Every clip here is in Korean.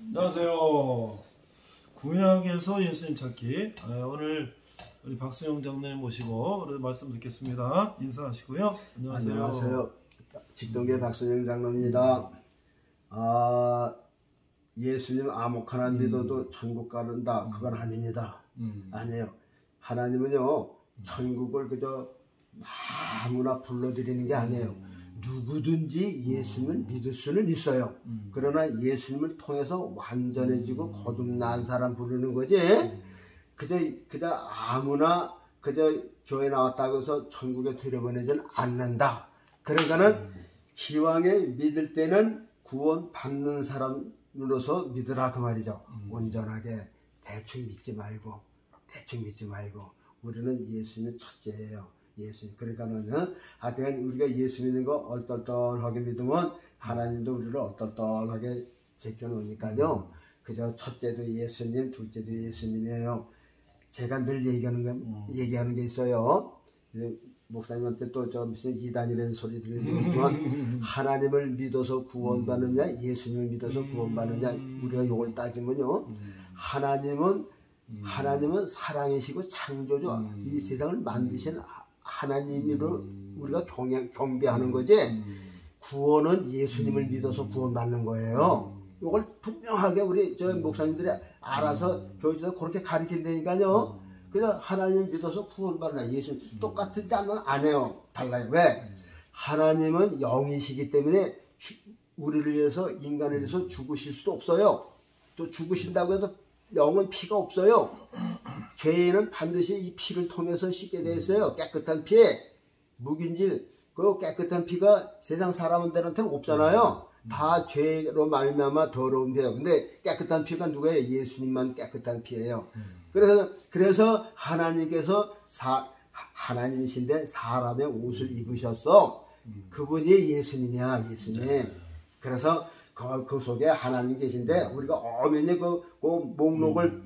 안녕하세요. 구약에서 예수님 찾기. 오늘 우리 박수영 장로님 모시고 오늘 말씀 듣겠습니다. 인사하시고요. 안녕하세요. 안녕하세요. 직동계 박수영 장로입니다. 예수님 아무 하나 믿어도 천국 가는다. 그건 아닙니다. 아니에요. 하나님은요 천국을 그저 아무나 불러들이는 게 아니에요. 누구든지 예수님을 믿을 수는 있어요. 그러나 예수님을 통해서 완전해지고 거듭난 사람 부르는 거지. 그저 아무나 그저 교회 나왔다고 해서 천국에 들여보내지는 않는다. 그러니까는 기왕에 믿을 때는 구원 받는 사람으로서 믿으라 그 말이죠. 온전하게 대충 믿지 말고 우리는 예수님의 첫째예요. 예수님. 그러니까는 하여튼 우리가 예수 믿는 거 얼떨떨하게 믿으면 하나님도 우리를 얼떨떨하게 제껴놓으니까요. 그저 첫째도 예수님, 둘째도 예수님이에요. 제가 늘 얘기하는 게 있어요. 목사님한테 또 저 무슨 이단이라는 소리 들리지만 하나님을 믿어서 구원받느냐, 예수님을 믿어서 구원받느냐, 우리가 요걸 따지면요. 하나님은 사랑이시고 창조주, 이 세상을 만드신 하나님으로 우리가 경배하는 거지. 구원은 예수님을 믿어서 구원받는 거예요. 이걸 분명하게 우리 저 목사님들이 알아서 교회에서 그렇게 가르친다니까요. 그래서 하나님을 믿어서 구원받나, 예수님 똑같지 않아요. 달라요. 왜? 하나님은 영이시기 때문에 우리를 위해서, 인간을 위해서 죽으실 수도 없어요. 또 죽으신다고 해도 영은 피가 없어요. 죄인은 반드시 이 피를 통해서 씻게 되어 있어요. 깨끗한 피, 묵인질, 그 깨끗한 피가 세상 사람들한테는 없잖아요. 다 죄로 말미암아 더러운 피예요. 근데 깨끗한 피가 누구예요? 예수님만 깨끗한 피예요. 그래서 하나님께서 하나님이신데 사람의 옷을 입으셨어. 그분이 예수님이야, 예수님. 그래서 그 속에 하나님 계신데 우리가 엄연히 그 목록을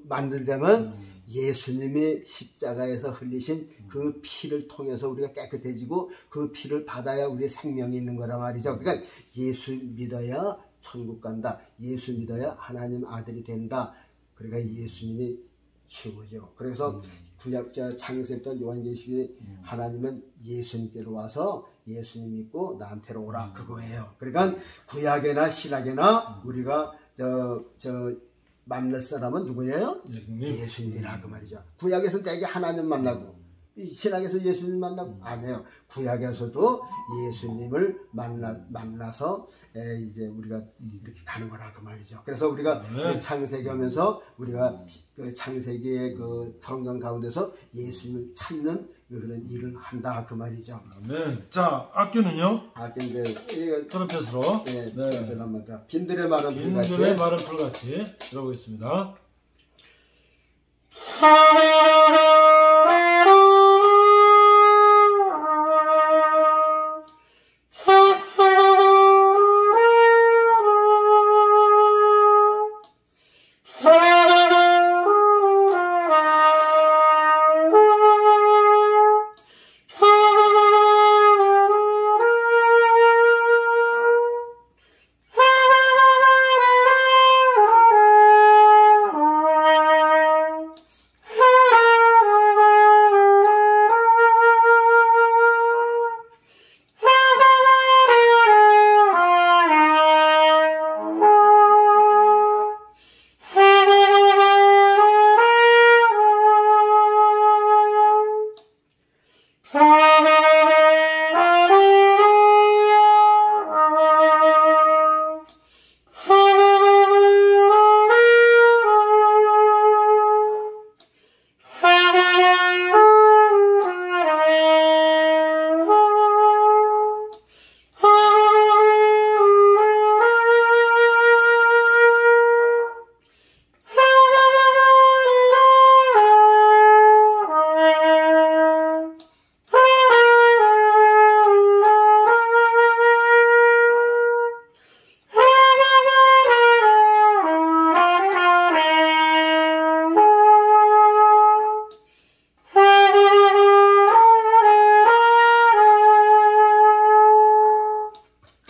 만들자면 예수님이 십자가에서 흘리신 그 피를 통해서 우리가 깨끗해지고 그 피를 받아야 우리의 생명이 있는 거란 말이죠. 그러니까 예수 믿어야 천국 간다. 예수 믿어야 하나님 아들이 된다. 그러니까 예수님이 최고죠. 그래서 구약 창세부터 요한계시록에 하나님은 예수님께로 와서 예수님 믿고 나한테로 오라, 그거예요. 그러니까 구약이나 신약이나 우리가 만날 사람은 누구예요? 예수님이라 그 말이죠. 구약에서 되게 하나님 만나고 신약에서 예수님 만나고 아니에요. 구약에서도 예수님을 만나서 이제 우리가 이렇게 가는 거라 그 말이죠. 그래서 우리가 창세기 하면서 우리가 그 창세기의 그 성경 가운데서 예수님을 찾는 그런 일을 한다 그 말이죠. 아멘. 자, 악기는요? 악기 이제 트럼펫으로. 트럼펫 한번 더. 빈들의 마른 풀같이. 빈들의 마른 풀같이 들어보겠습니다.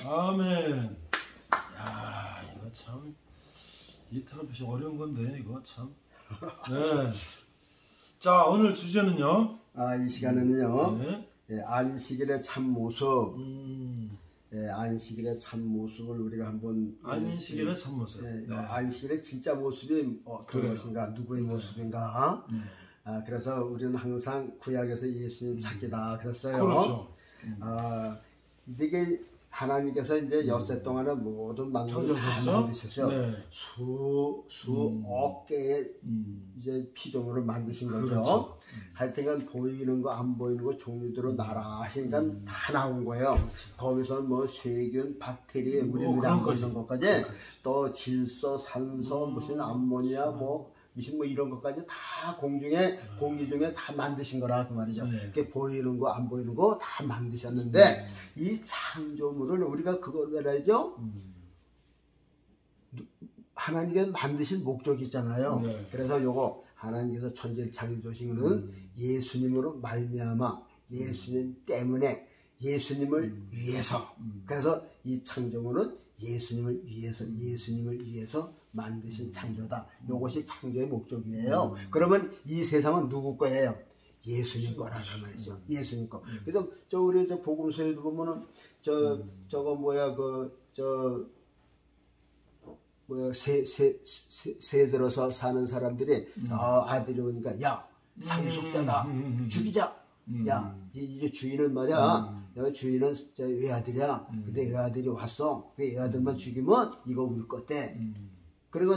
아멘. 야, 이거 참 이 트럼펫이 어려운 건데 이거 참. 네. 자, 오늘 주제는요. 이 시간에는요. 네. 예, 안식일의 참 모습. 예, 안식일의 참 모습을 우리가 한번 안식일의 참 모습. 예, 네. 안식일의 진짜 모습이 어떤 그래요. 것인가, 누구의 모습인가. 그래서 우리는 항상 구약에서 예수님 찾기다 그랬어요. 그렇죠. 이게 하나님께서 이제 엿새 동안은 모든 만물을 다 만드셨어요. 네. 수억 개의 이제 피조물을 만드신 거죠. 그렇죠. 하여튼간 보이는 거 안 보이는 거 종류대로 나라하신 건 다 나온 거예요. 거기서 뭐 세균, 박테리아, 우리들이 안 보이는 것까지 또 질소, 산소, 무슨 암모니아 무슨 이런 것까지 다 공기 중에 다 만드신 거라 그 말이죠. 이렇게 보이는 거 안 보이는 거 다 만드셨는데 이 창조물을 우리가 그걸 말하죠. 하나님께서 만드신 목적이 있잖아요. 그래서 요거 하나님께서 천지를 창조하신 것은 예수님으로 말미암아 예수님 때문에 예수님을 위해서 그래서 이 창조물은 예수님을 위해서 만드신 창조다. 이것이 창조의 목적이에요. 그러면 이 세상은 누구 거예요? 예수님 거라는 말이죠. 예수님 거. 그래서 우리 복음서에도 보면은 새 들어서 사는 사람들이 아들이 오니까 야 상속자다 죽이자. 야 이제 주인은 말이야. 주인은 외아들이야. 근데 외아들이 왔어. 그 외아들만 죽이면 이거 우리 거대. 그리고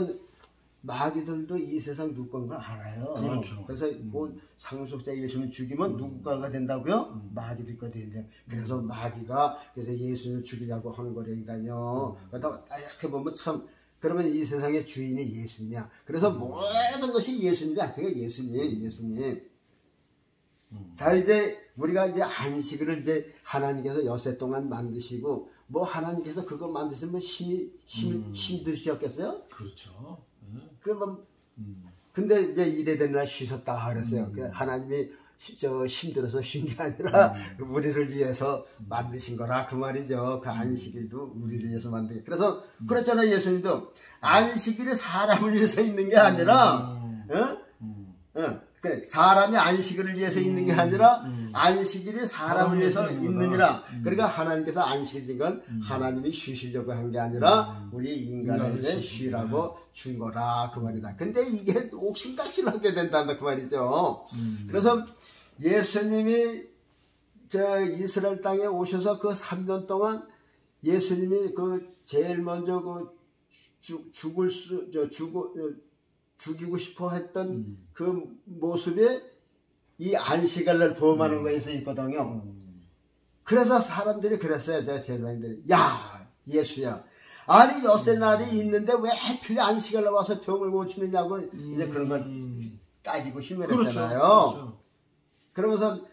마귀들도 이 세상 누구 건 걸 알아요. 그렇죠. 그래서 뭐 상속자 예수님 죽이면 누구 거가 된다고요? 마귀들 거 된대요. 그래서 마귀가 그래서 예수님을 죽이려고 하는 거라니까요. 그러다 이렇게 보면 참 그러면 이 세상의 주인이 예수님이야. 그래서 모든 것이 예수님이 아니라 예수님. 자 이제 우리가 이제 안식일을 이제 하나님께서 엿새 동안 만드시고 뭐 하나님께서 그거 만드시면 힘드셨겠어요? 그렇죠. 그러면 근데 이제 이래되느라 쉬셨다 그랬어요. 하나님이 힘들어서 쉰 게 아니라 우리를 위해서 만드신 거라 그 말이죠. 그 안식일도 우리를 위해서 만든 게. 그래서 그렇잖아요. 예수님도 안식일이 사람을 위해서 있는 게 아니라 그래, 사람이 안식일을 위해서 있는 게 아니라 안식일이 사람을 위해서 있느니라. 그러니까 하나님께서 안식일 진 건 하나님이 쉬시려고 한 게 아니라 우리 인간에게 쉬라고 준 거라 그 말이다. 근데 이게 옥신각신하게 된다 그 말이죠. 그래서 예수님이 이스라엘 땅에 오셔서 그 3년 동안 예수님이 그 제일 먼저 그 죽이고 싶어 했던 그 모습이 이 안식일을 범하는 거에서 있거든요. 그래서 사람들이 그랬어요. 제사장들이 야 예수야 아니 엿새 날이 있는데 왜 하필 안식일에 와서 병을 고치느냐고 이제 그런 걸 따지고 힘을했잖아요. 그렇죠. 그러면서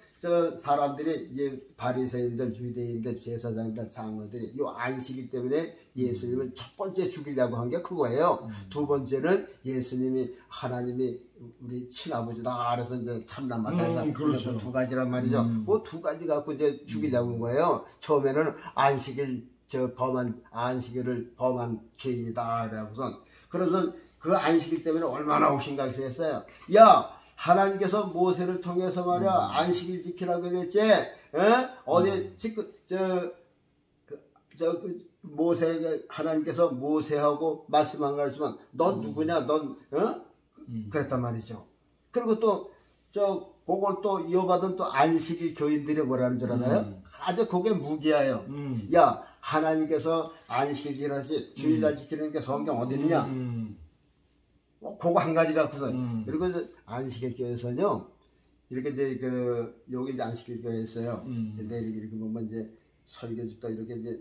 사람들이 이제 바리새인들, 유대인들, 제사장들, 장로들이 이 안식일 때문에 예수님을 첫 번째 죽이려고 한 게 그거예요. 두 번째는 예수님이 하나님이 우리 친아버지다. 그래서 이제 참남마다 그렇죠. 두 가지란 말이죠. 그 두 가지 갖고 이제 죽이려고 한 거예요. 처음에는 안식일 안식일을 범한 죄인이다. 그래서 그 안식일 때문에 얼마나 옥신각신했어요. 야. 하나님께서 모세를 통해서 말이야 안식일 지키라고 그랬지. 어디 하나님께서 모세하고 말씀한 거 있으면 넌 누구냐? 넌 그랬단 말이죠. 그리고 또 그걸 또 이어받은 또 안식일 교인들이 뭐라는 줄 알아요? 아주 그게 무기야요. 야 하나님께서 안식일 지키라지 주일날 지키는 게 성경 어디 있느냐? 그거 한 가지 갖고서 그리고 안식일 교회에서는요 이렇게 이제 여기 이제 안식일 교회에 있어요. 근데 이렇게 보면 이제 설교집도 이렇게 이제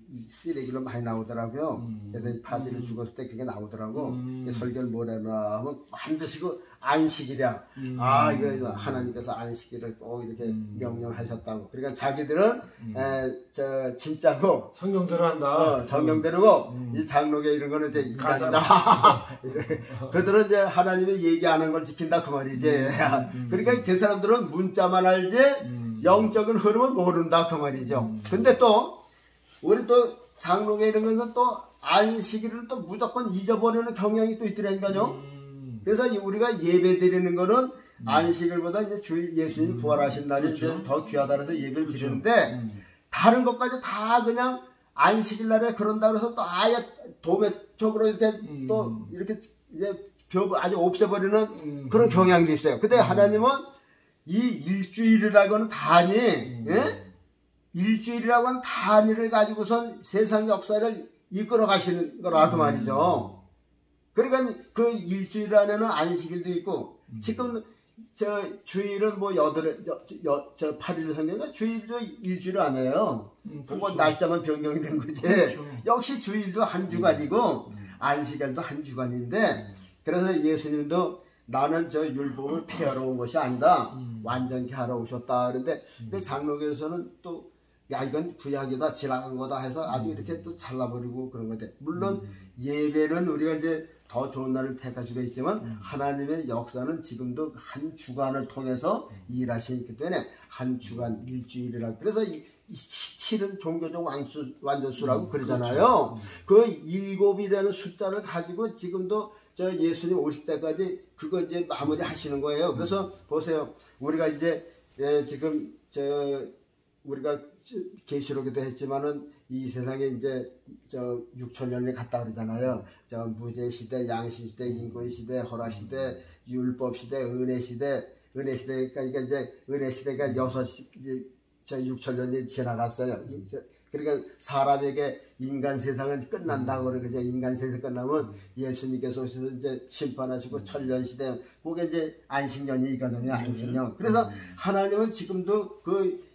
이 쓰레기로 많이 나오더라고요. 그래서 파지를 죽었을 때 그게 나오더라고. 설교를 뭐라나 하면 반드시 그 안식일이야. 이거 하나님께서 안식일을 꼭 이렇게 명령하셨다고. 그러니까 자기들은 진짜고 성경대로 한다. 성경대로고 이 장로교 이런 거는 이제 이단이다. 그들은 이제 하나님이 얘기하는 걸 지킨다 그 말이지. 그러니까 그 사람들은 문자만 알지. 영적인 흐름은 모른다 그 말이죠. 근데 또 우리 또 장로교 이런 것은 또 안식일을 또 무조건 잊어버리는 경향이 또 있더라니까요. 그래서 우리가 예배 드리는 거는 안식일보다 이제 예수님 부활하신 날이 그렇죠. 이제 더 귀하다 그래서 예배를 그렇죠. 드리는데 다른 것까지 다 그냥 안식일 날에 그런다 그래서 또 아예 도매적으로 이렇게 또 이렇게 이제 아주 없애버리는 그런 경향도 있어요. 근데 하나님은 이 일주일이라고 하는 단위, 예? 일주일이라고 하는 단위를 가지고선 세상 역사를 이끌어 가시는 거라 그 말이죠. 그러니까 그 일주일 안에는 안식일도 있고, 지금 저 주일은 뭐 저 8일 성경이니까 주일도 일주일 아니에요. 그거 그렇죠. 날짜만 변경이 된 거지. 그렇죠. 역시 주일도 한 주간이고, 안식일도 한 주간인데, 그래서 예수님도 나는 저 율법을 폐하러 온 것이 아니다. 완전케 하러 오셨다. 그런데 근데 장로교에서는 또 야 이건 구약이다 지나간 거다 해서 아주 이렇게 또 잘라버리고 그런 건데 물론 예배는 우리가 이제 더 좋은 날을 택할 수가 있지만 하나님의 역사는 지금도 한 주간을 통해서 일하시기 때문에 한 주간 일주일이라 그래서 이 7은 종교적 완전수라고 그러잖아요. 그 7이라는 숫자를 가지고 지금도 저 예수님 오실 때까지 그거 이제 마무리 하시는 거예요. 그래서 보세요. 우리가 이제 지금 우리가 계시록에도 했지만은 이 세상에 이제 저 6,000년이 갔다 그러잖아요. 저 무제 시대, 양심 시대, 인고의 시대, 허락 시대, 율법 시대, 은혜 시대, 그러니까 이제 은혜 시대가 6,000년이 지나갔어요. 그러니까 사람에게 인간 세상은 끝난다고 그러죠. 인간 세상 끝나면 예수님께서 오셔서 이제 심판하시고 천년 시대, 그게 이제 안식년이거든요. 안식년. 그래서 하나님은 지금도 그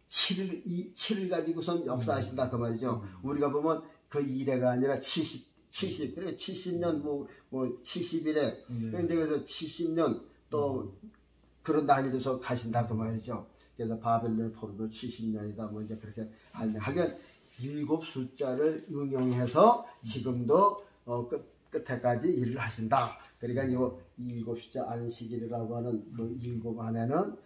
7을 가지고선 역사하신다 그 말이죠. 우리가 보면 그 일회가 아니라 70 그래 70년 뭐 70일에 그래서 70년 또 그런 단위로서 가신다 그 말이죠. 그래서 바벨론 포로도 70년이다 뭐 이제 그렇게 하긴 7 숫자를 응용해서 지금도 끝에까지 일을 하신다. 그러니까 이 7 숫자 안식일이라고 하는 그 7 안에는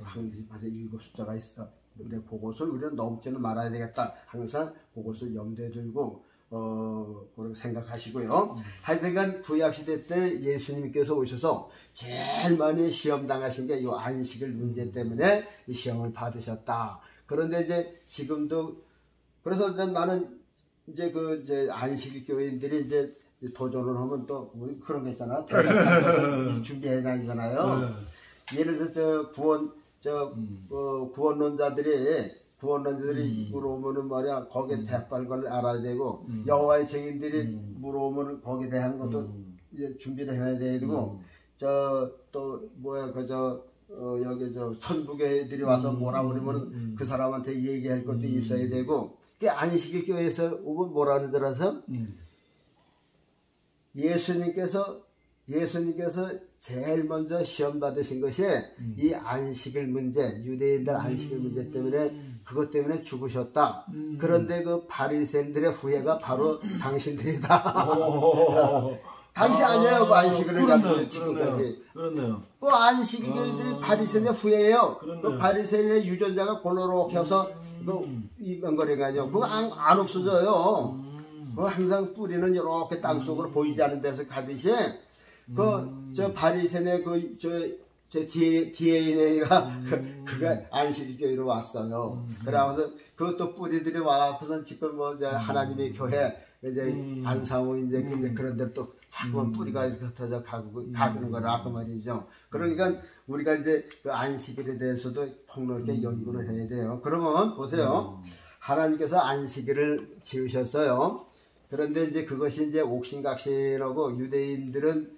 항상 7 숫자가 있어. 근데 그것을 우리는 넘지는 말아야 되겠다. 항상 그것을 염두에 두고 그렇게 생각하시고요. 하여튼간 구약시대 때 예수님께서 오셔서 제일 많이 시험 당하신 게 이 안식일 문제 때문에 이 시험을 받으셨다. 그런데 이제 지금도 그래서 나는 이제 이제 안식일 교인들이 이제 도전을 하면 또 우리 그런 거 있잖아. 준비해 다니잖아요. 예를 들어서 구원론자들이 물어오면은 말이야 거기에 대답할 걸 알아야 되고 여호와의 증인들이 물어오면은 거기에 대한 것도 이제 준비를 해야 되고 여기 선부교회들이 와서 뭐라 그러면은 그 사람한테 얘기할 것도 있어야 되고 그 안식일 교회에서 오면 뭐라 하는 줄 알아서 예수님께서 제일 먼저 시험 받으신 것이 이 안식일 문제, 유대인들 안식일 문제 때문에 그것 때문에 죽으셨다. 그런데 그 바리새인들의 후예가 바로 당신들이다. 당시 아니에요, 그 안식일을 가지고 지금까지. 그렇네요. 그 안식일 교인들이 바리새인의 후예예요. 그 바리새인의 유전자가 골로록해 서 이 맹거리가요. 그거 안 없어져요. 그 항상 뿌리는 이렇게 땅 속으로 보이지 않는 데서 가듯이. 저 바리새인의 DNA가 그가 안식일교회로 왔어요. 그래서 그것도 뿌리들이 와서는 지금 하나님의 교회 이제 안상호 이제 그런 데로 또 자꾸만 뿌리가 이렇게 흩어져 가는 거라 그 말이죠. 그러니까 우리가 이제 그 안식일에 대해서도 폭넓게 연구를 해야 돼요. 그러면 보세요. 하나님께서 안식일을 지으셨어요. 그런데 이제 그것이 이제 옥신각신하고 유대인들은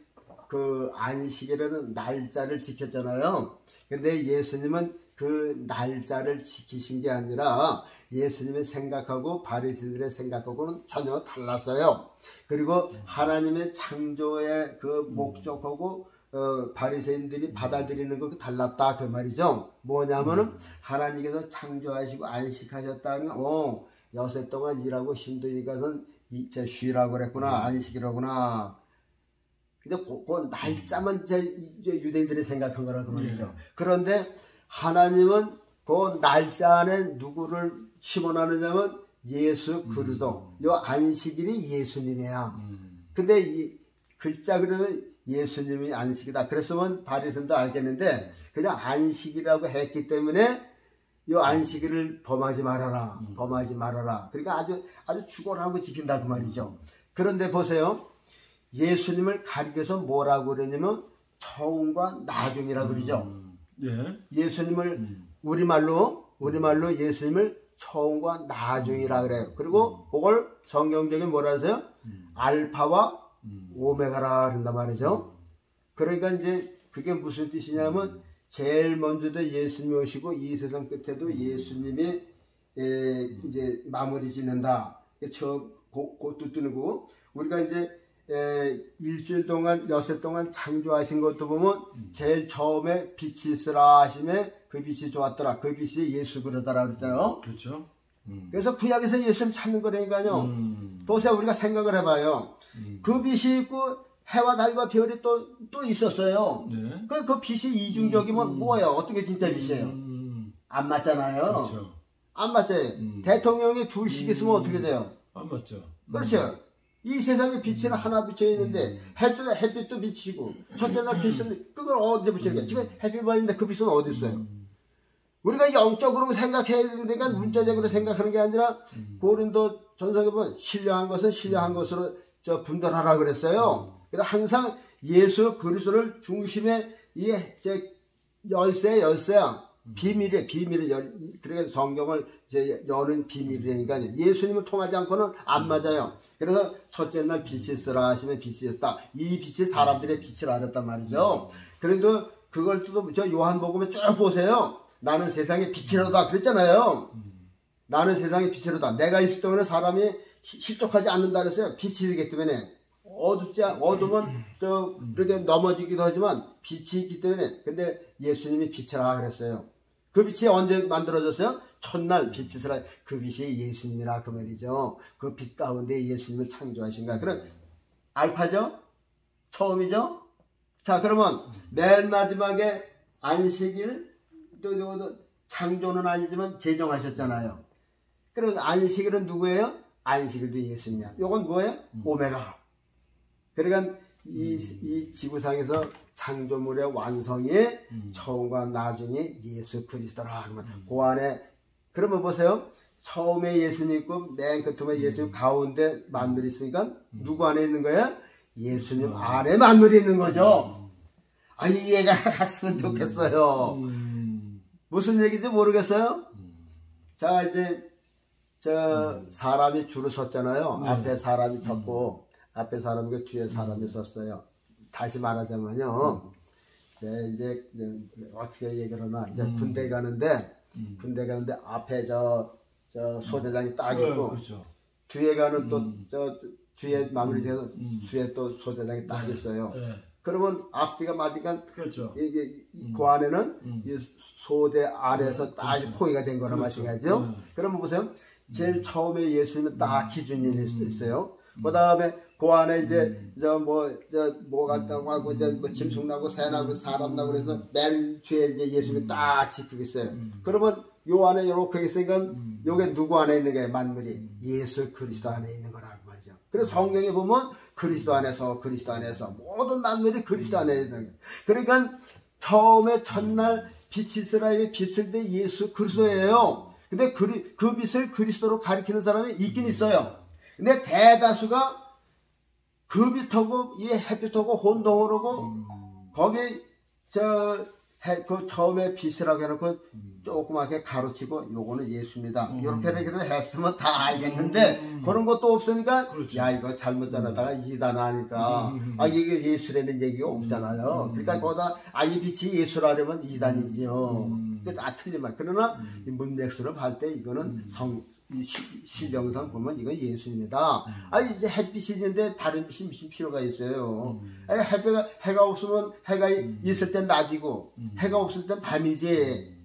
그 안식일에는 날짜를 지켰잖아요. 근데 예수님은 그 날짜를 지키신 게 아니라 예수님의 생각하고 바리새인들의 생각하고는 전혀 달랐어요. 그리고 하나님의 창조의 그 목적하고 바리새인들이 받아들이는 것도 달랐다 그 말이죠. 뭐냐면은 하나님께서 창조하시고 안식하셨다는 여섯 동안 일하고 힘드니까는 이제 쉬라고 그랬구나. 안식이라구나. 근데 그 날짜만 이제 유대인들이 생각한 거라고 말이죠. 그런데 하나님은 그 날짜 안에 누구를 심어놨느냐면 예수 그리스도. 요 안식일이 예수님이야. 근데 이 글자 그러면 예수님이 안식이다. 그랬으면 바리새인도 알겠는데 그냥 안식이라고 했기 때문에 요 안식일을 범하지 말아라. 범하지 말아라. 그러니까 아주 죽어라고 지킨다 그 말이죠. 그런데 보세요. 예수님을 가리켜서 뭐라고 그러냐면 처음과 나중이라고 그러죠. 예. 예수님을 우리말로 예수님을 처음과 나중이라 그래요. 그리고 그걸 성경적인 뭐라 하세요? 알파와 오메가라 그런단 말이죠. 그러니까 이제 그게 무슨 뜻이냐면 제일 먼저도 예수님이 오시고 이 세상 끝에도 예수님이 이제 마무리 짓는다. 그 뜻이고 우리가 이제 일주일 동안 엿새 동안 창조하신 것도 보면 제일 처음에 빛이 있으라 하심에 그 빛이 좋았더라. 그 빛이 예수 그러더라 그랬잖아요. 그렇죠. 그래서 구약에서 예수님 찾는 거라니까요. 보세요. 우리가 생각을 해봐요. 그 빛이 있고 해와 달과 별이 또 있었어요. 네. 그 빛이 이중적이면 뭐예요? 어떻게 진짜 빛이에요? 안 맞잖아요. 그렇죠. 안 맞아요. 대통령이 둘씩 있으면 어떻게 돼요? 안 맞죠. 그렇죠. 이 세상에 빛은 하나 비쳐 있는데 햇빛도 비치고 첫째 날 빛은 그걸 어디에 비치는 거야? 지금 햇빛만 있는데 그 빛은 어디 있어요? 우리가 영적으로 생각해야 되니까 문자적으로 생각하는 게 아니라 고린도 전서에 보면 신령한 것은 신령한 것으로 분별하라 그랬어요. 그래서 항상 예수 그리스도를 중심에 열쇠야. 비밀이에요. 그러니까 성경을 이제 여는 비밀이니까 예수님을 통하지 않고는 안 맞아요. 그래서 첫째 날 빛이 있으라 하시면 빛이 있었다. 이 빛이 사람들의 빛을 알았단 말이죠. 그런데 그걸 또 저 요한복음에 쭉 보세요. 나는 세상의 빛이로다 그랬잖아요. 나는 세상의 빛이로다. 내가 있을 동안에 사람이 실족하지 않는다 그랬어요. 빛이 되기 때문에. 어두면 이렇게 넘어지기도 하지만 빛이 있기 때문에. 근데 예수님이 빛이라 그랬어요. 그 빛이 언제 만들어졌어요? 첫날 빛이 있으라. 그 빛이 예수님이라 그 말이죠. 그 빛 가운데 예수님을 창조하신 거야. 그럼 알파죠? 처음이죠? 자, 그러면 맨 마지막에 안식일 또 창조는 아니지만 제정하셨잖아요. 그럼 안식일은 누구예요? 안식일도 예수님이야. 요건 뭐예요? 오메가. 그러니까 이 지구상에서 창조물의 완성이 처음과 나중에 예수 그리스도라. 그 안에 그러면 보세요. 처음에 예수님 있고 맨 끝에 예수님 가운데 만물이 있으니까 누구 안에 있는 거예요? 예수님 안에 만물이 있는 거죠. 아, 이해가 갔으면 좋겠어요. 무슨 얘기인지 모르겠어요? 자, 이제 사람이 줄을 섰잖아요. 네. 앞에 사람이 섰고 앞에 사람과 뒤에 사람이 섰어요. 다시 말하자면요. 이제 어떻게 얘기를 하나. 이제 군대 가는데 앞에 저 소대장이 딱 있고 그렇죠. 뒤에 가는 또 뒤에 마무리 지어서 뒤에 또 소대장이 딱 있어요. 네. 그러면 앞뒤가 맞으니까 그렇죠. 그 안에는 이 소대 안에서 딱 그렇죠. 포위가 된 거나 그렇죠. 마찬가지죠. 그러면 보세요. 제일 처음에 예수님은 딱 기준이 있어요. 그 다음에 그 안에 이제 뭐 같다고 하고 뭐 짐승 나고 새 나고 사람 나고 그래서 맨 뒤에 이제 예수님이 딱 지키고 있어요. 그러면 요 안에 이렇게 있으니까 요게 누구 안에 있는 게 만물이 예수 그리스도 안에 있는 거라고 말이죠. 그래서 성경에 보면 그리스도 안에서 모든 만물이 그리스도 안에 있는 거예요. 그러니까 처음에 첫날 빛이 있으라 빛을 때 예수 그리스도예요. 근데 그 빛을 그리스도로 가리키는 사람이 있긴 있어요. 근데 대다수가 그 빛하고 이 햇빛하고 혼동을 하고 거기 그 처음에 빛이라고 해놓고 조그맣게 가로치고 요거는 예수입니다. 이렇게 했으면 다 알겠는데 그런 것도 없으니까 그렇죠. 야 이거 잘못 전하다가 이단하니까 이게 예수라는 얘기가 없잖아요. 그러니까 거기다 이 빛이 예수라려면 이단이지요. 다 틀린 말. 그러나 이 문맥수를 할 때 이거는 이 시정상 보면 이건 예수입니다. 이제 햇빛이 있는데 다른 빛이 무슨 필요가 있어요. 해가 없으면 해가 있을 땐 낮이고 해가 없을 땐 밤이지.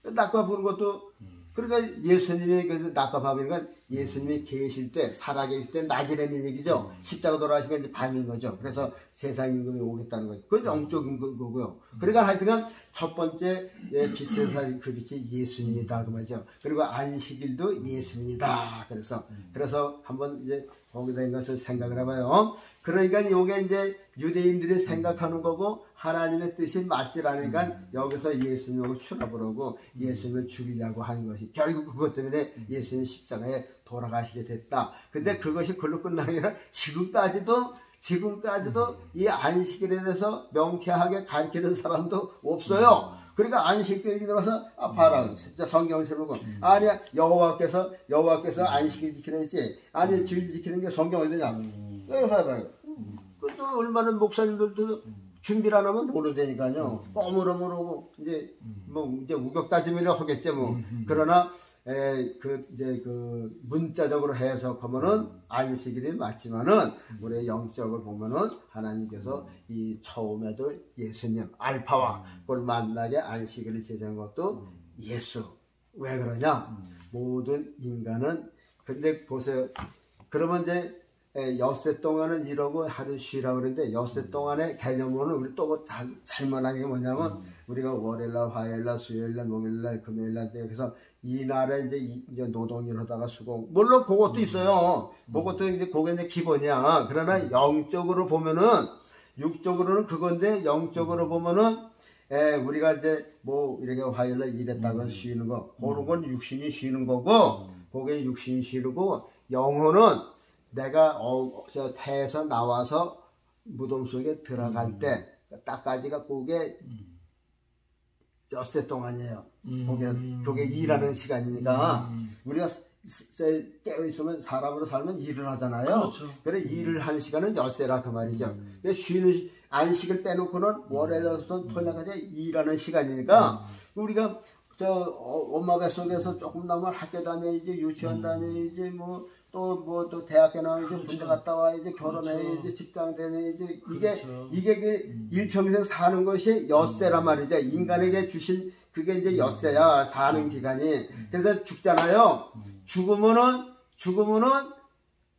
낮과 부는 것도 그러니까 예수님이 그 낮과 밤이니까 예수님이 계실 때, 살아계실 때 낮이라는 얘기죠. 십자가 돌아가신 건 이제 밤인 거죠. 그래서 세상 임금이 오겠다는 거죠. 그건 영적인 거고요. 그러니까 하여튼 첫 번째 빛의 사진, 그 빛이 예수님이다 그 말이죠. 그리고 안식일도 예수님이다. 그래서 한번 이제 거기다 있는 것을 생각을 해봐요. 그러니까 이게 이제 유대인들이 생각하는 거고 하나님의 뜻이 맞질 않으니까 여기서 예수님하고 추락을 하고 예수님을 죽이려고 하는 것이 결국 그것 때문에 예수님 십자가에 돌아가시게 됐다. 근데 그것이 그걸로 끝나는 게 아니라 지금까지도 이 안식일에 대해서 명쾌하게 가르치는 사람도 없어요. 그러니까 안식일이 들어서 봐라 진짜 성경을 보고 아니야 여호와께서 안식일 지키라 했지 아니 주일 지키는 게 성경 어디냐 여기 봐봐요. 또 얼마나 목사님들도 준비를 안 하면 모르되니까요. 모르고 이제 이제 우격다짐이라 하겠죠 뭐. 그러나 그 문자적으로 해석하면은 안식일이 맞지만은 우리 영적을 보면은 하나님께서 이 처음에도 예수님 알파와 그걸 만나게 안식일을 제정한 것도 예수. 왜 그러냐? 모든 인간은 근데 보세요. 그러면 이제 엿새 동안은 이러고 하루 쉬라고 그러는데 엿새 동안의 개념으로는 우리 또 잘만한 게 뭐냐면 우리가 월요일날, 화요일날, 수요일날, 목요일날, 금요일날 그래서 이날에 이제 노동일 하다가 수공 물론 그것도 있어요. 그것도 이제 그게 이제 기본이야. 그러나 영적으로 보면은 육적으로는 그건데 영적으로 보면은 우리가 이제 뭐 이렇게 화요일날 일했다가 쉬는 거 그런 건 육신이 쉬는 거고 그게 육신이 쉬고 영혼은 내가 태에서 나와서 무덤 속에 들어갈 때 딱까지가 그게 엿새 동안이에요. 그게 일하는 시간이니까 우리가 깨어있으면 사람으로 살면 일을 하잖아요. 그렇죠. 그래 일을 하는 시간은 엿새라 그 말이죠. 쉬는 안식을 빼놓고는 월요일부터 토요일까지 일하는 시간이니까 우리가 엄마 뱃속에서 조금 나면 학교 다녀야지 유치원 다녀야지 또 대학교 나와야지 그렇죠. 군대 갔다 와야지 결혼해야지 그렇죠. 직장 다녀야지 그렇죠. 이게 그 일평생 사는 것이 엿새란 말이죠. 인간에게 주신 그게 이제 엿새야 사는 기간이. 그래서 죽잖아요. 죽으면은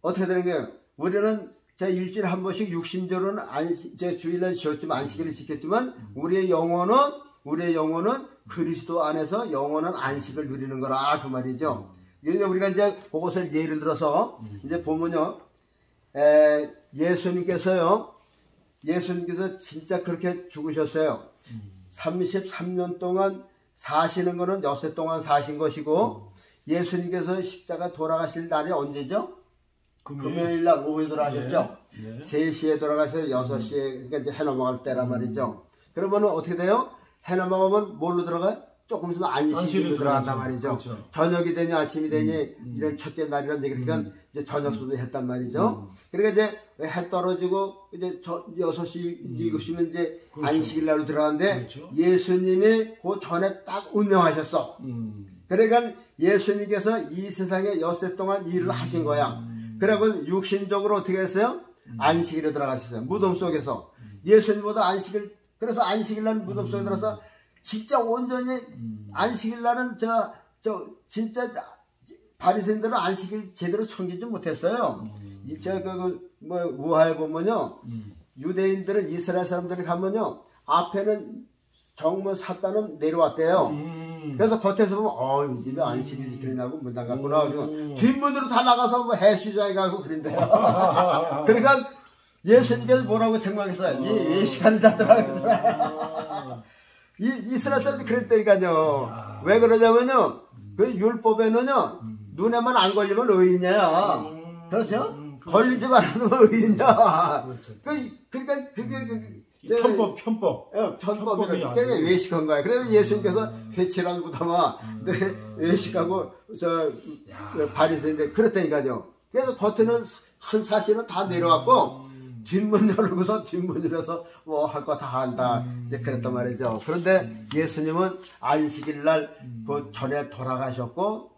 어떻게 되는 거예요? 우리는 일주일에 한 번씩 육신적으로는 주일날 쉬었지만 안식일을 지켰지만 우리의 영혼은 그리스도 안에서 영원한 안식을 누리는 거라 그 말이죠. 우리가 이제 그것을 예를 들어서 이제 보면요, 예수님께서 진짜 그렇게 죽으셨어요. 33년 동안 사시는 거는 엿새 동안 사신 것이고 예수님께서 십자가 돌아가실 날이 언제죠? 금요일 날 오후에 돌아가셨죠. 3시에 돌아가셔서 6시에 그러니까 이제 해 넘어갈 때란 말이죠. 그러면 어떻게 돼요? 해 넘어가면 뭘로 들어가요? 조금 있으면 안식일로 들어간단 말이죠. 그렇죠. 저녁이 되니 아침이 되니 이런 첫째 날이란 얘기 그러니까 이제 저녁 수도 했단 말이죠. 그러니까 이제 해 떨어지고 이제 6시 7시면 이제 그렇죠. 안식일 날로 들어가는데 그렇죠. 예수님이 그 전에 딱 운명하셨어. 그러니까 예수님께서 이 세상에 엿새 동안 일을 하신 거야. 그러고 육신적으로 어떻게 했어요? 안식일에 들어가셨어요. 무덤 속에서. 예수님보다 그래서 안식일 날 무덤 속에 들어서 진짜 온전히 안식일 날은 진짜 바리새인들은 안식일 제대로 챙기지 못했어요. 우하에 보면요, 유대인들은 이스라엘 사람들이 가면요 앞에는 정문 사단은 내려왔대요. 그래서 겉에서 보면 이 집에 안식일 지키느냐고 문 닫았구나. 그리고 뒷문으로 다 나가서 뭐 해수장에 가고 그런데요. 그러니까 예수님께서 뭐라고 책망했어요? 이 시간을 잡더라 그랬잖아요. 이스라엘 사람들이 그랬다니까요. 왜 그러냐면요, 그 율법에는요, 눈에만 안 걸리면 의인이야. 그렇죠? 걸리지 말라는 의인이야. 그러니까 그게 편법이라 그게 외식한 거야. 그래서 예수님께서 회칠한 부담아 외식하고 바리새인들 그랬다니까요. 그래서 겉에는 큰 사실은 다 내려왔고 뒷문 열고서 뒷문이라서 뭐 할 거 다 한다 이제 그랬단 말이죠. 그런데 예수님은 안식일 날 그 전에 돌아가셨고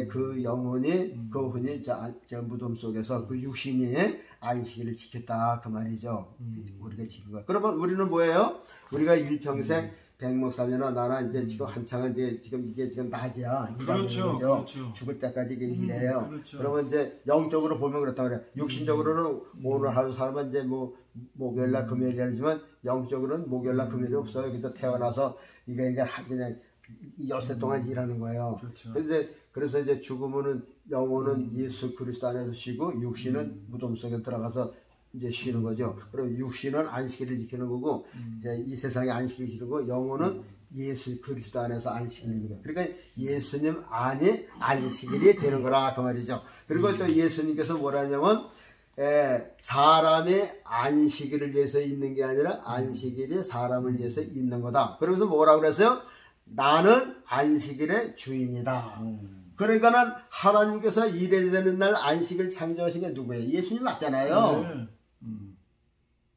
그 영혼이 그 혼이 저 무덤 속에서 그 육신이 안식일을 지켰다 그 말이죠. 우리가 지킨 거야. 그러면 우리는 뭐예요? 우리가 일평생 백목사면은 나나 이제 지금 한창은 이제 지금 이게 지금 낮이야. 그렇죠. 그렇죠. 죽을 때까지 이게 일해요. 그렇죠. 그러면 이제 영적으로 보면 그렇다 그래. 육신적으로는 오늘 하루 사람은 이제 뭐 목요일날 금요일이지만 영적으로는 목요일날 금요일이 없어요. 그래서 태어나서 이게 그냥 엿새 동안 일하는 거예요. 그렇죠. 그래서 이제 죽으면은 영혼은 예수 그리스도 안에서 쉬고 육신은 무덤 속에 들어가서 이제 쉬는 거죠. 그럼 육신은 안식일을 지키는 거고 이제 이 세상에 안식일을 지키는 거, 영혼은 예수 그리스도 안에서 안식일을 지키는 거예요. 그러니까 예수님 안에 안식일이 되는 거라 그 말이죠. 그리고 또 예수님께서 뭐라 하냐면 사람의 안식일을 위해서 있는 게 아니라 안식일이 사람을 위해서 있는 거다. 그러면서 뭐라 그랬어요? 나는 안식일의 주인이다. 그러니까는 하나님께서 일해야 되는 날 안식을 창조하신 게 누구예요? 예수님 맞잖아요. 네.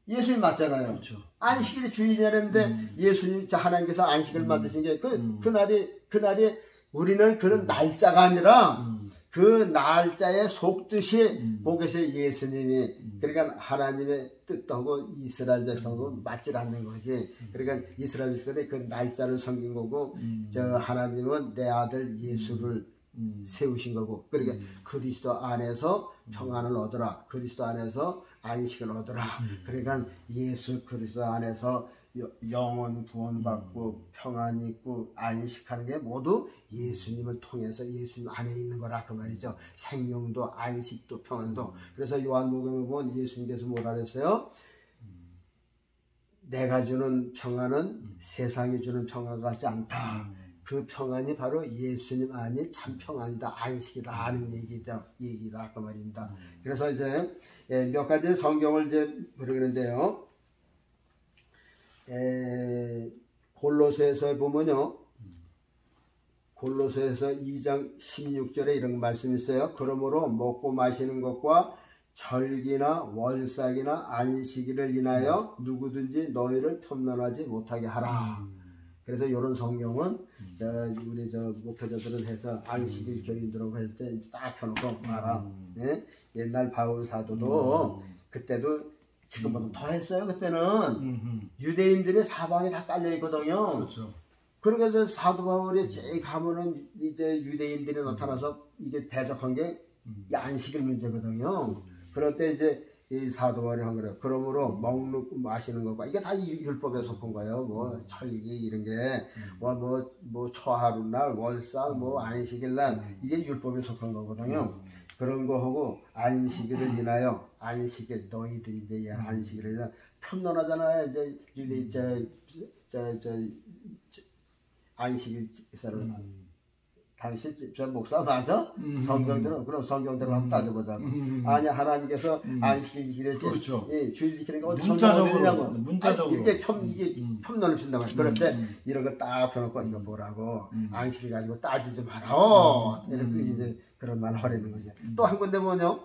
예수님 맞잖아요. 그렇죠. 안식일의 주인이라는데 예수님 하나님께서 안식을 만드신 게 그날이 우리는 그런 날짜가 아니라 그 날짜에 속듯이 보게서 예수님이 그러니까 하나님의 뜻하고 이스라엘 백성하고 맞질 않는 거지. 그러니까 이스라엘 백성들이 그 날짜를 섬긴 거고 저 하나님은 내 아들 예수를 세우신 거고, 그러니까 그리스도 안에서 평안을 얻어라, 그리스도 안에서 안식을 얻어라. 그러니까 예수 그리스도 안에서 영원 구원받고 평안 있고 안식하는 게 모두 예수님을 통해서 예수님 안에 있는 거라 그 말이죠. 생명도 안식도 평안도. 그래서 요한복음에 보면 예수님께서 뭐라 그랬어요? 내가 주는 평안은 세상이 주는 평안 같지 않다. 그 평안이 바로 예수님 안이 참 평안이다, 안식이다 하는 얘기다 그 말입니다. 그래서 이제 몇 가지 성경을 이제 부르는데요. 골로새에서 보면요, 골로새에서 2장 16절에 이런 말씀이 있어요. 그러므로 먹고 마시는 것과 절기나 월삭이나 안식일을 인하여 누구든지 너희를 편론하지 못하게 하라. 그래서 이런 성경은 우리 목회자들은 해서 안식일 교인들하고 할 때 딱 펴놓고 말아. 예? 옛날 바울 사도도 그때도 지금보다 더 했어요. 그때는 유대인들이 사방에 다 깔려 있거든요. 그렇죠. 그러니까 사도 바울이 제일 가면은 이제 유대인들이 나타나서 이게 대적한 게 안식일 문제거든요. 그럴 때 이제 이 사도 바울이 한 거래요. 그러므로 먹는 마시는 것과 이게 다 율법에 속한 거예요. 뭐 철기 이런 게 뭐 초하루날 월삭 뭐 안식일날 이게 율법에 속한 거거든요. 그런 거 하고 안식일을 인하여 안식일 너희들이 이제 안식일에 대해서 편론하잖아요. 이제 유대 안식일에서는 당신 저 목사 맞아? 성경대로 그럼 성경대로 한번 따져보자고. 아니 하나님께서 안식일 지키랬지. 그렇죠. 예, 주일 지키는 거 어디 문자적으로 이게 편론을 준단 말이야. 그럴 때 이런 거 딱 펴놓고 이거 뭐라고 안식일 가지고 따지지 마라. 이렇게 이제 그런 말 하려는 거죠. 또 한 군데 보면요,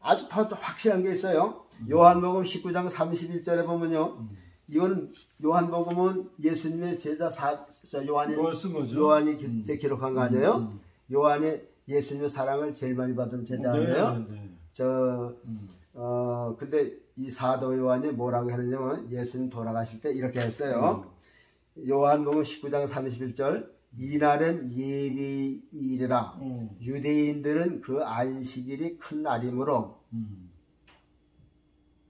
아주 더 확실한 게 있어요. 요한복음 19장 31절에 보면요. 이거는 요한복음은 예수님의 제자 요한이 기록한 거 아니에요? 요한이 예수님의 사랑을 제일 많이 받은 제자 아니에요? 근데 이 사도 요한이 뭐라고 했냐면 예수님 돌아가실 때 이렇게 했어요. 요한복음 19장 31절 이날은 예비일이라 유대인들은 그 안식일이 큰 날이므로.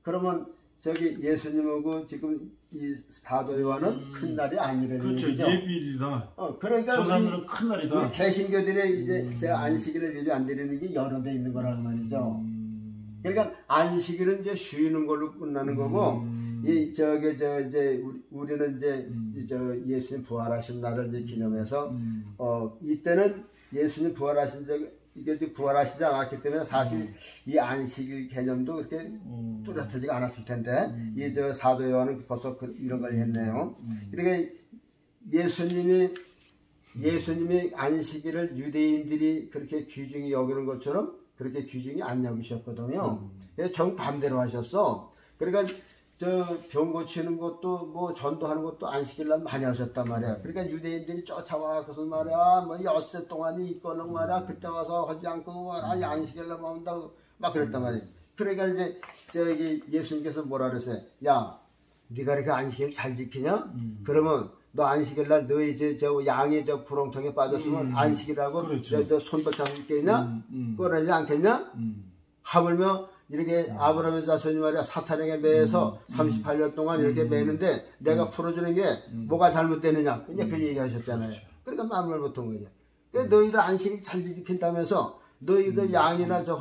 그러면 저기 예수님하고 지금 이 사도 요한은 큰 날이 아니라는 그렇죠. 얘기죠. 예비일이다. 그러니까 저 사람들은 큰 날이다. 우리 개신교들의 이제 제가 안식일을 예비 안 드리는 게 여러 대 있는 거라는 말이죠. 그러니까 안식일은 이제 쉬는 걸로 끝나는 거고, 우리는 이제 예수님 부활하신 날을 이제 기념해서 이때는 예수님 부활하신 이게 부활하시지 않았기 때문에 사실 이 안식일 개념도 그렇게 뚜렷하지가 않았을 텐데 이 사도 요한은 벌써 이런 걸 했네요. 그러니까 예수님이 안식일을 유대인들이 그렇게 귀중히 여기는 것처럼 그렇게 귀중히 안 여기셨거든요. 정반대로 하셨어. 그러니까 병 고치는 것도 뭐 전도하는 것도 안식일 날 많이 하셨단 말이야. 그러니까 유대인들이 쫓아와서 말이야 뭐 엿새 동안이 있거든 말이야 그때 와서 하지 않고 안식일 날 먹는다고 막 그랬단 말이야. 그러니까 이제 예수님께서 뭐라 그랬어요? 야 네가 이렇게 안식일 잘 지키냐? 그러면 너 안식일 날 너희 저 양이 저 구렁텅이에 빠졌으면 안식이라고 그렇죠. 저 손바닥 있겠냐? 꺼내지 않겠냐? 하물며 이렇게 아브라함의 자손이 말이야 사탄에게 매해서 38년 동안 이렇게 매는데 내가 풀어주는 게 뭐가 잘못되느냐? 그냥 그 얘기하셨잖아요. 그러니까 마음을 못한 거죠. 그러니까 너희들 안식을 잘 지킨다면서 너희들 양이나 저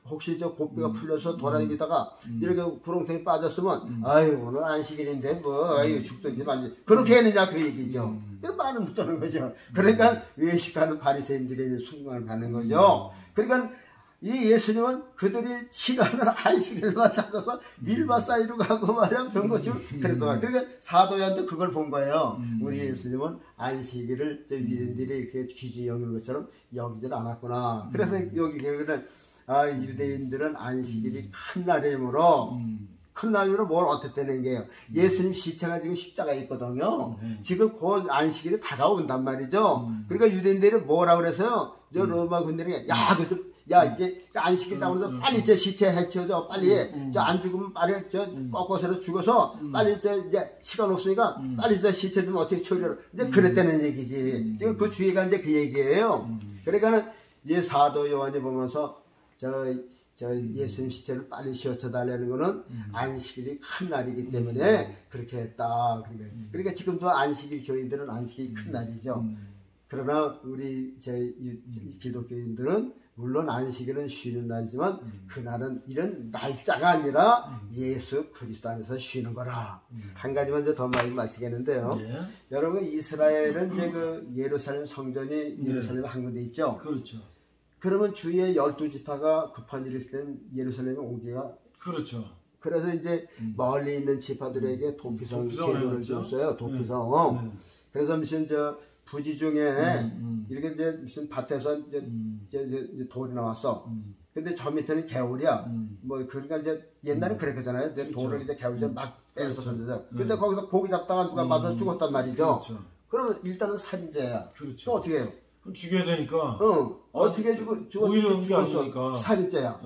혹시 저 고삐가 풀려서 돌아다니다가 이렇게 구렁텅이 빠졌으면 아유 오늘 안식일인데 뭐 아유 죽든지 말지 그렇게 했느냐 그 얘기죠. 그래서 말을 못하는 거죠. 그러니까 외식하는 바리새인들의 순간을 받는 거죠. 그러니까 이 예수님은 그들이 시간을 안식일만 찾아서 밀밭 사이로 가고 말이야 병고치고 그랬더만. 그러니까 사도야도 그걸 본 거예요. 우리 예수님은 안식일을 저 유대인들이 이렇게 귀중히 여기는 것처럼 여기질 않았구나. 그래서 여기 교회는 유대인들은 안식일이 큰 날이므로 큰 날이므로 뭘 어떻다는 게요. 예수님 시체가 지금 십자가에 있거든요. 지금 곧 안식일이 다가온단 말이죠. 그러니까 유대인들이 뭐라 그래서요. 저 로마 군대는 야 이제 안식일이라고 해서 빨리 저 시체 해치워줘 빨리 저 안 죽으면 빨리 저 꺾어서 죽어서 빨리 저 이제 시간 없으니까 빨리 저 시체 좀 어떻게 처리하라 이제 그랬다는 얘기지. 지금 그 주의가 이제 그 얘기예요. 그러니까는 이제 사도 요한이 보면서 저 예수님 시체를 빨리 씌워쳐 달라는 거는 안식일이 큰 날이기 때문에 그렇게 했다. 그러니까 지금도 안식일 교인들은 안식일이 큰 날이죠. 그러나 우리 기독교인들은 물론 안식일은 쉬는 날이지만 그날은 이런 날짜가 아니라 예수 그리스도 안에서 쉬는 거라. 한 가지만 이제 더 마치겠는데요. 여러분 이스라엘은 이제 그 예루살렘 성전이 예루살렘에 한 군데 있죠. 그렇죠. 그러면 주위에 12지파가 급한 일이 있을 때는 예루살렘에 오기가 그렇죠. 그래서 이제 멀리 있는 지파들에게 도피성 제도를 줬어요. 도피성. 그래서 무슨 저 부지 중에 이렇게 이제 무슨 밭에서 이제 돌이 나왔어. 근데 저 밑에는 개울이야. 뭐 그러니까 이제 옛날에 그랬잖아요. 그렇죠. 돌을 이제 개울에 막 빼서 던져서. 근데 거기서 고기 잡다가 누가 맞아 죽었단 말이죠. 그렇죠. 그러면 일단은 살인죄야. 그렇죠. 또 어떻게 해요? 그럼 죽여야 되니까. 어떻게 죽었어? 살인죄야.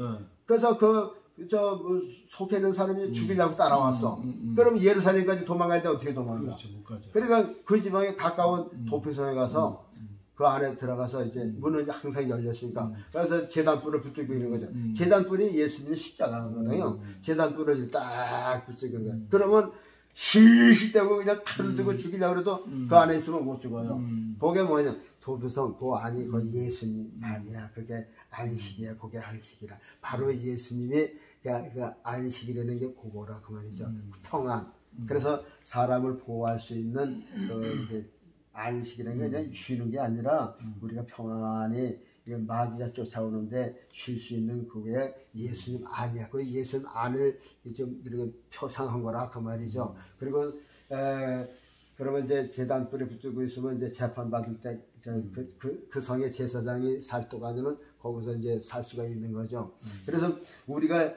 그래서 뭐 속해 있는 사람이 죽이려고 따라왔어. 그럼 예루살렘까지 도망가는데 어떻게 도망가? 그렇죠, 못 가죠. 그러니까 그 지방에 가까운 도피성에 가서 그 안에 들어가서 이제 문은 항상 열렸으니까 그래서 제단불을 붙들고 있는 거죠. 제단불이 예수님의 십자가거든요. 제단불을 딱 붙들고 있는 거예요. 그러면 시시되고 그냥 칼을 들고 죽이려고 해도 그 안에 있으면 못 죽어요. 그게 뭐냐? 도피성 그 안이 그 예수님 아니야. 그게 안식이야. 그게 안식이라. 바로 예수님이 그 안식이라는 게 그거라 그 말이죠. 평안. 그래서 사람을 보호할 수 있는 안식이라는 게 그냥 쉬는 게 아니라 우리가 평안히 마귀가 쫓아오는데 쉴 수 있는 그게 예수님 안이야. 그 예수님 안을 좀 이렇게 표상한 거라 그 말이죠. 그리고 그러면 이제 제단불에 붙들고 있으면 이제 재판 받을 때 그 성의 제사장이 살도가면은 거기서 이제 살 수가 있는 거죠. 그래서 우리가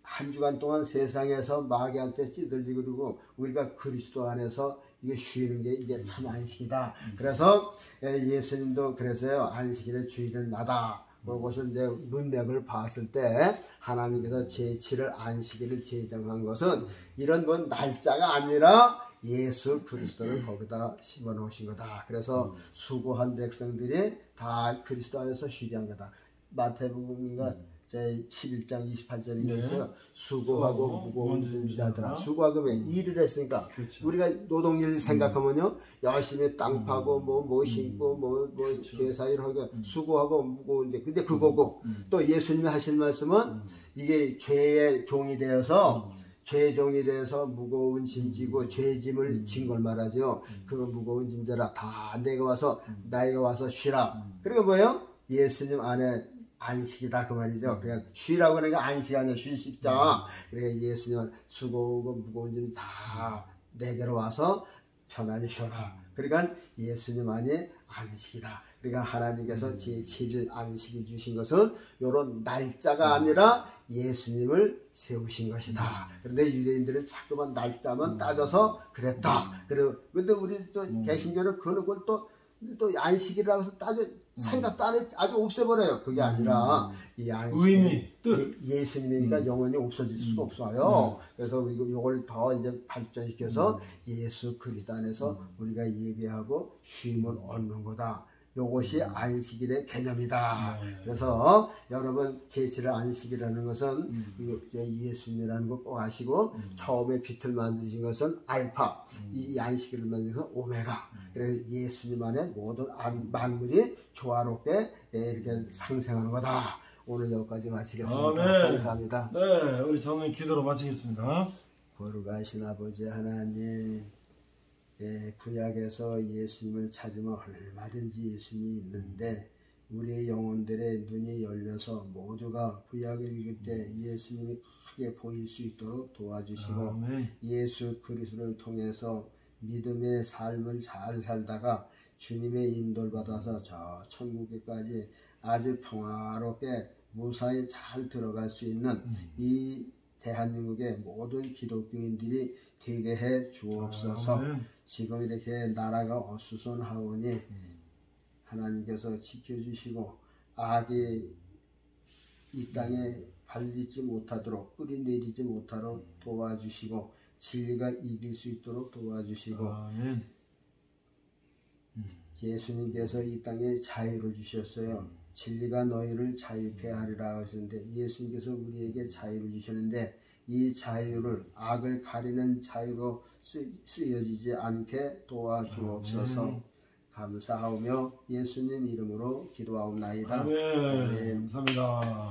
한 주간 동안 세상에서 마귀한테 찌들리고 그러고 우리가 그리스도 안에서 이게 쉬는 게 이게 참 안식이다. 그래서 예수님도 그래서요 안식일의 주일은 나다. 그것을 이제 문맥을 봤을 때 하나님께서 제7을 안식일을 제정한 것은 이런 뭐 날짜가 아니라 예수 그리스도를 거기다 심어놓으신 거다. 그래서 수고한 백성들이 다 그리스도 안에서 쉬게 한 거다. 마태복음인가 제 11장 28절에 있어요. 수고하고 무거운 자들아. 수고하고 왜 일을 했으니까. 그렇죠. 우리가 노동일 생각하면요. 열심히 땅 파고 뭐 심고 뭐 계사일 하고 수고하고 무거운 자. 근데 그거고 또 예수님이 하신 말씀은 이게 죄의 종이 되어서 죄의 종이 되어서 무거운 짐 지고 죄 짐을 진 걸 말하죠. 그 무거운 짐자라 다 내가 와서 쉬라. 그리고 뭐예요? 예수님 안에 안식이다 그 말이죠. 그러니까 쉬라고 하는 게 안식 아니야. 휴식자. 그러니까 예수님은 수고하고 무거운 짐 다 내게로 와서 편안히 쉬어라. 그러니까 예수님 안에 안식이다. 그러니까 하나님께서 제7일 안식을 주신 것은 이런 날짜가 아니라 예수님을 세우신 것이다. 그런데 유대인들은 자꾸만 날짜만 따져서 그랬다. 그리고 근데 우리 또 개신교는 그걸 또 안식이라고 해서 생각도 안 해, 아주 없애버려요. 그게 아니라 이 안식 의미, 뜻. 예수님이니까 영원히 없어질 수가 없어요. 그래서 우리가 이걸 더 이제 발전시켜서 예수 그리스도 안에서 우리가 예배하고 쉼을 얻는 거다. 이것이 안식일의 개념이다. 그래서 여러분 제7일 안식이라는 것은 예수님이라는 거 꼭 아시고 처음에 빛을 만드신 것은 알파, 이 안식일을 만드신 것은 오메가. 그래서 예수님 안에 모든 만물이 조화롭게 이렇게 상생하는 거다. 오늘 여기까지 마치겠습니다. 아멘. 감사합니다. 네, 우리 장로님 기도로 마치겠습니다. 거룩하신 아버지 하나님, 구약에서 예수님을 찾으면 얼마든지 예수님이 있는데 우리의 영혼들의 눈이 열려서 모두가 구약을 읽을 때 예수님이 크게 보일 수 있도록 도와주시고 아멘. 예수 그리스도를 통해서 믿음의 삶을 잘 살다가 주님의 인도를 받아서 저 천국에까지 아주 평화롭게 무사히 잘 들어갈 수 있는 이 대한민국의 모든 기독교인들이 되게 해 주옵소서. 지금 이렇게 나라가 어수선하오니 하나님께서 지켜주시고 악이 이 땅에 발리지 못하도록 뿌리 내리지 못하도록 도와주시고 진리가 이길 수 있도록 도와주시고 아멘. 예수님께서 이 땅에 자유를 주셨어요. 진리가 너희를 자유케 하리라 하셨는데 예수님께서 우리에게 자유를 주셨는데 이 자유를 악을 가리는 자유로 쓰여지지 않게 도와주옵소서. 감사하며 예수님 이름으로 기도하옵나이다. 아멘. 감사합니다.